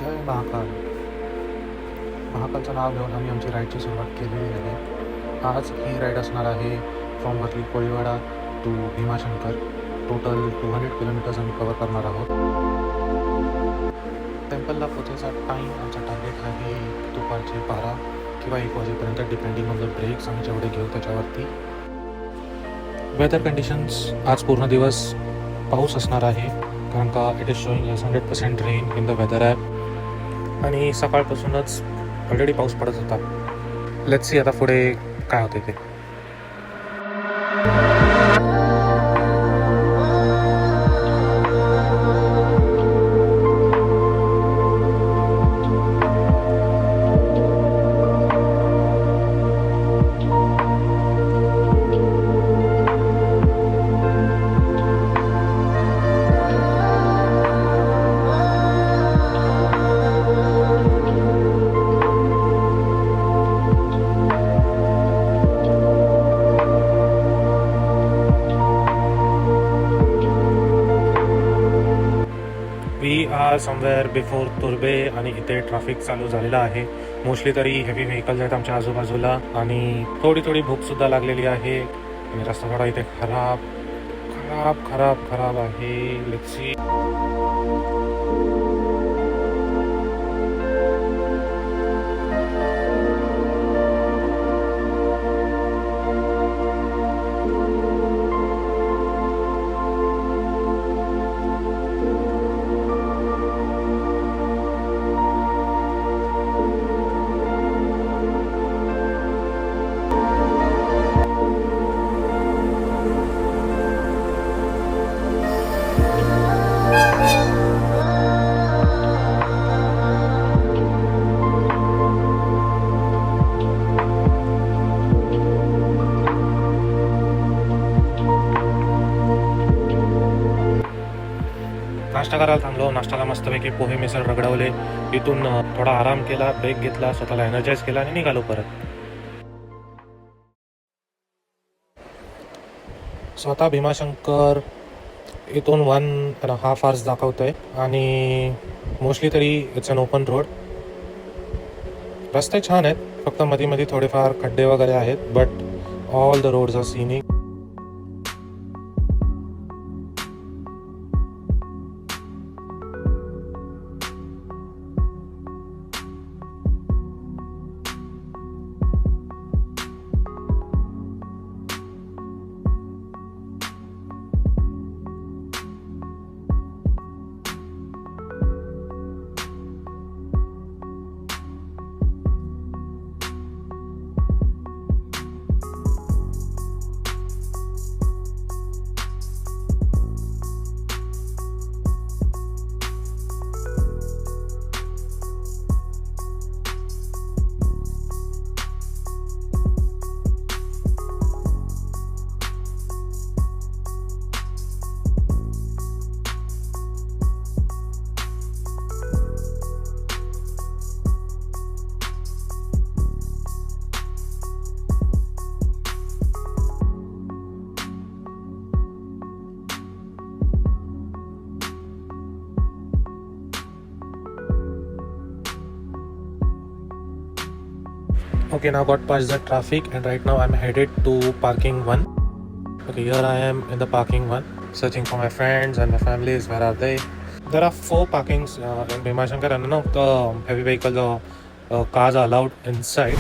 जय महाकाल. महाकालचं नाव घेऊन आम्ही आमची राईडची सुरुवात केलेली आहे. आज ही राईड असणार आहे from Worli Koliwada to Bhimashankar. Total 200 kilometres आम्ही कवर करणार आहोत. टेम्पलला पोचायचा टाईम आमचा टार्गेट आहे दुपारचे 12 किंवा 1 वाजेपर्यंत, डिपेंडिंग ऑन द ब्रेक्स आम्ही जेवढे घेऊ त्याच्यावरती. वेदर कंडिशन्स आज पूर्ण दिवस पाऊस असणार आहे, कारण का it is showing 100% rain in the weather app. आणि सकाळपासूनच ऑलरेडी पाऊस पडत होता. लेट्स सी आता पुढे काय होते ते. समवेअर बिफोर तुर्बे आणि इथे ट्रॅफिक चालू झालेला आहे. मोस्टली तरी हेवी व्हेकल्स आहेत आमच्या आजूबाजूला आणि थोडी भूकसुद्धा लागलेली आहे. आणि रस्ता थोडा इथे खराब आहे. Let's see. नाश्ता करायला थांबलो. नाश्त्याला मस्तपैकी पोहे मिसळ रगडवले. इथून थोडा आराम केला, ब्रेक घेतला, स्वतःला एनर्जाइज केला आणि निघालो परत. स्वतः भीमाशंकर इथून 1.5 hours दाखवतोय आणि मोस्टली तरी इट्स अन ओपन रोड. रस्ते छान आहेत, फक्त मध्ये थोडेफार खड्डे वगैरे आहेत, but all the roads are scenic. Okay, now got past the traffic and right now I'm headed to parking 1. Okay, here I am in the parking 1, searching for my friends and my families. Where are they? There are 4 parkings in Bhimashankar and none of the heavy vehicles or cars are allowed inside.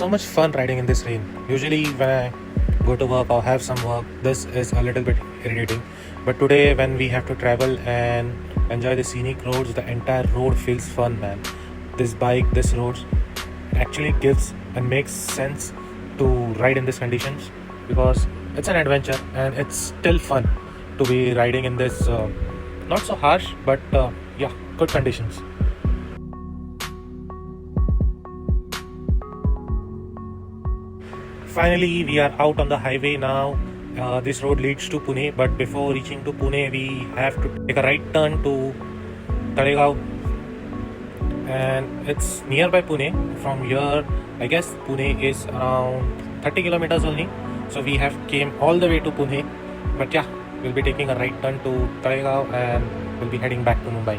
so much fun riding in this rain. Usually when I go to work or have some work, this is a little bit irritating. But today when we have to travel and enjoy the scenic roads, the entire road feels fun, man. This bike, this roads actually gives and makes sense to ride in these conditions because it's an adventure and it's still fun to be riding in this not so harsh but yeah, good conditions. Finally, we are out on the highway now. This road leads to Pune, but before reaching to Pune, we have to take a right turn to Talegaon, and it's nearby Pune. From here, I guess Pune is around 30 kilometers only. So we have came all the way to Pune, but yeah, we'll be taking a right turn to Talegaon and we'll be heading back to Mumbai.